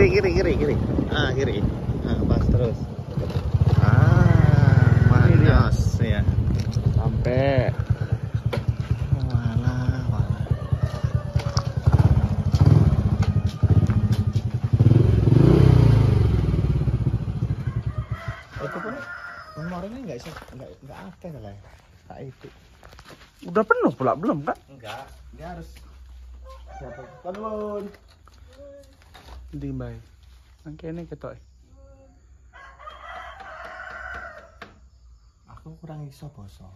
kiri. Ah, kiri. Nah, pas terus. Ah, manos ya. Sampai. Walah. Itu pun nomornya enggak akeh lah. Kayak itu. Udah penuh pula belum kan? Enggak, dia harus siapa? Kanun. Ndi Mbak? Nang kene ketok. Aku kurang iso basa.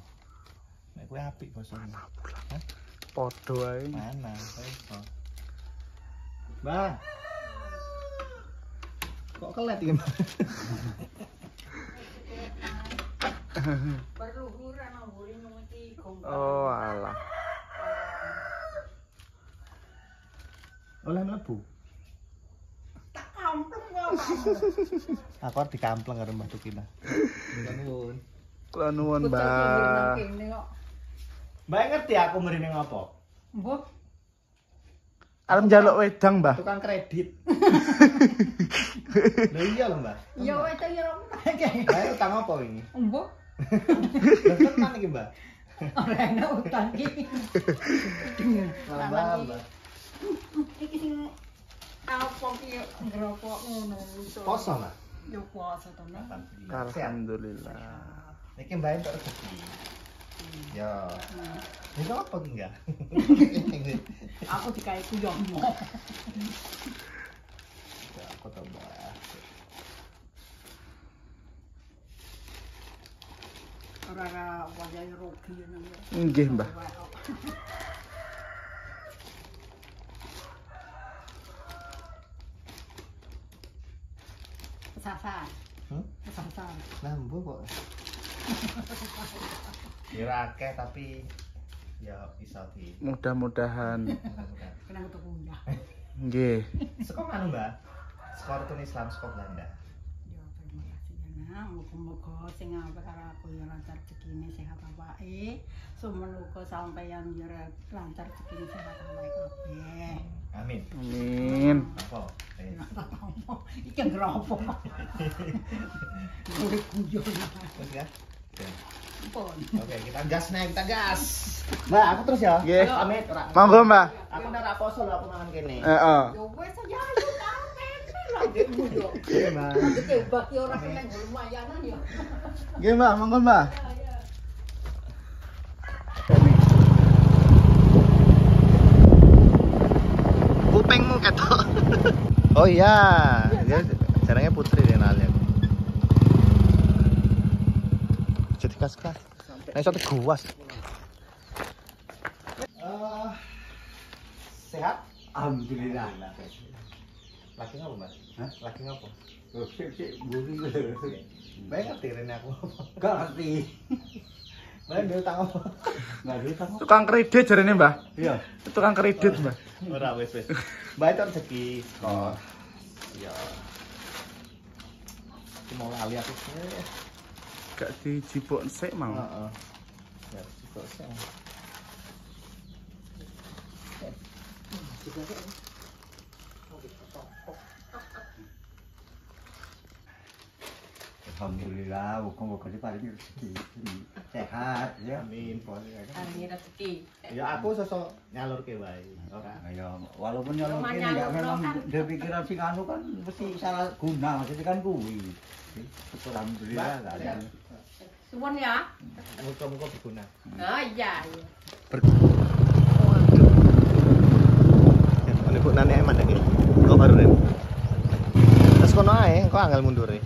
Nek kowe apik basane. Hah? Podo ae. Mana? Kowe iso. Mbak. Kok kelet iki, Mbak? Perluhuran amburi nuti gombal. Oh, alah. Oleh mlebu. Tak kampleng kok. Aku arep dikampleng karo Mbak Tukina. Nuwun. Kula nuwun, Mbak. Mbak. Kene kok. Mbak ngerti aku mrene ngopo? Mbah, Arep njaluk wedang, Mbah. Tukang kredit. Lah iya lho, Mbak. ya wis ta ya. Lah utang apa ini? Mbah, Lah tenan iki, Mbak. ora ana utang iki. Mbak. Iki sing apa ki ngrokok ngono. Poso, Mbak. Yo puasa tenan. Alhamdulillah. Niki Mbak entuk rezeki. Ya. Ini apa ki enggak? Aku dikai kuyong. Ya, aku tambah. Ora wajah rugi nang. Nggih, Mbah. Kesasar. Kesasar. Lambu kok. Ya akeh tapi ya bisa di. Mudah-mudahan. Kenang tuku undang. Nggih. Sekok anu, Mbak? Sekor rukun Islam sekok Belanda. Ya terima kasih ya nak. Muga-muga sing apik karo aku ya lancar rezekine sehat awake. Sumenuga sampeyan ya lancar rezekine sehat awake kabeh. Amin. Amin. Apa? Iki ngropo. Kuwi kuyon. Terus ya? Oke. Pun. Oke, kita gas nih, kita gas. Mbak, aku terus ya. Nggih. Pamit. Monggo, Mbak. Aku ndak ra poso lho aku mangan kene. Heeh. Yo wis aja ayo kamen lagi yo. Iya, Mbak. Iki bagi ora kena lumayanan yo. Nggih, Mbak. Monggo, Mbak. Kupingmu ketok. Oh iya, dia jarangnya putri Renalnya. Jadi kas-kas. Nah, satu guas. Sehat? Alhamdulillah. Laki ngapa, Mbak? Hah? Laki ngapa? Oh, sik buri. Mbak ngerti Rene aku. Gak ngerti. Mbak dia utang apa? Enggak ada kamu. Tukang kredit jarene, Mbah. Iya. Tukang kredit, Mbah. Ora wis. Mbak itu rezeki. Oh. Ya. Iki mau lali aku. Gak dijipuk sik mau. Heeh. Ya, kok sih. Alhamdulillah, muga-muga diparingi rezeki. Sehat ya. Amin, pokoknya. Hari rezeki. Ya aku sosok nyalurke wae. Ora. Ya, walaupun nyolong ini enggak memang dia pikiran sing anu kan mesti salah guna, maksudnya kan kuwi. Syukur alhamdulillah enggak ada. Suwun ya. Muka-muka berguna. Oh iya. Ini bu nane eman lagi. Kok baru Ren? Terus kono ae, kok angel mundur e.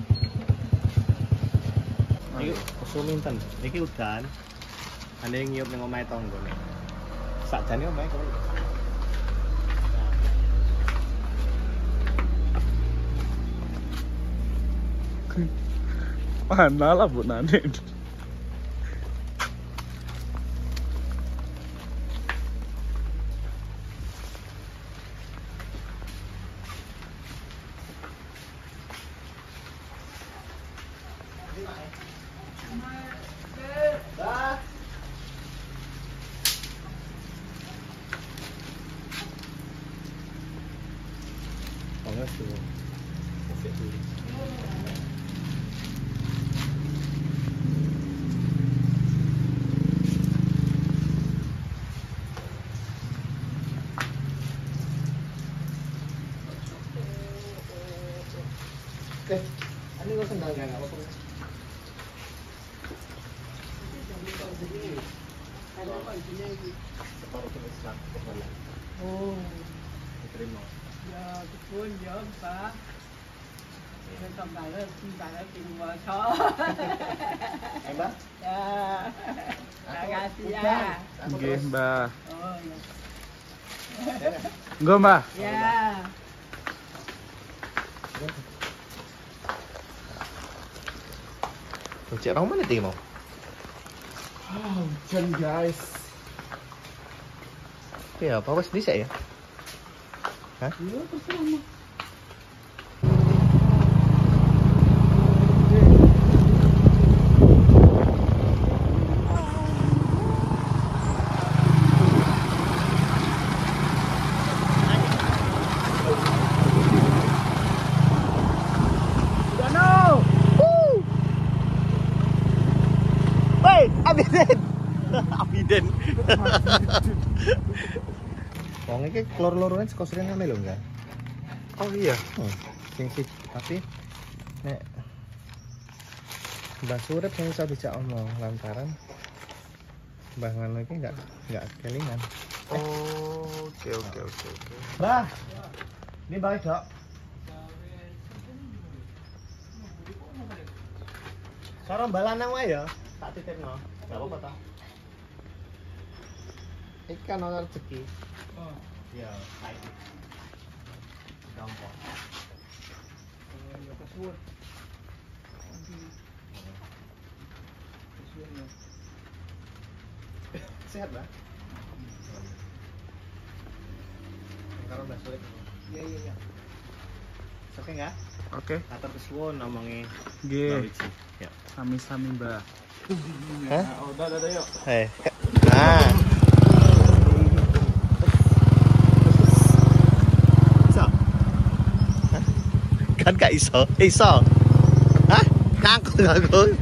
Iki suminten. Iki udan. Ane ngiyup ning omahe tanggane. Sakjane omahe kok. Mana lah Bu Nani. Banget tuh. Separuh ke Islam kembali. Oh, Diterima. ya betul ya Pak. Saya kembali tim bocor. Mbak? Ya, terima kasih ya. Nggih, Mbah. Oh ya. Nggo, Mbah. Ya. Cek orang mana tadi mau? Hujan, guys. Ya, apa wes bisa ya? Hah? Iya, terserah, Mbah. Abiden. Abiden. Wong iki klor-kloran saka sering ngene lho enggak. Oh iya. Sing sih tapi nek Mbah Surip sing iso dijak omong lantaran Mbah ngono iki enggak kelingan. Oh, oke. Mbah. Ini baik, Dok. Cara balanang wae ya. Tak titipno. Enggak apa-apa ta. Ikan ana rezeki. Oh, iya, baik. Gampang. Ya kesuwun. Sehat, Mbak? Karo Mbak Sulit. Iya. Oke enggak? Oke. Atur kesuwun omonge. Nggih. Ya. Sami-sami, Mbah. Hah? Udah yuk. Nah. Iso. Hah? Kan gak iso. Iso. Hah? Ngangkut.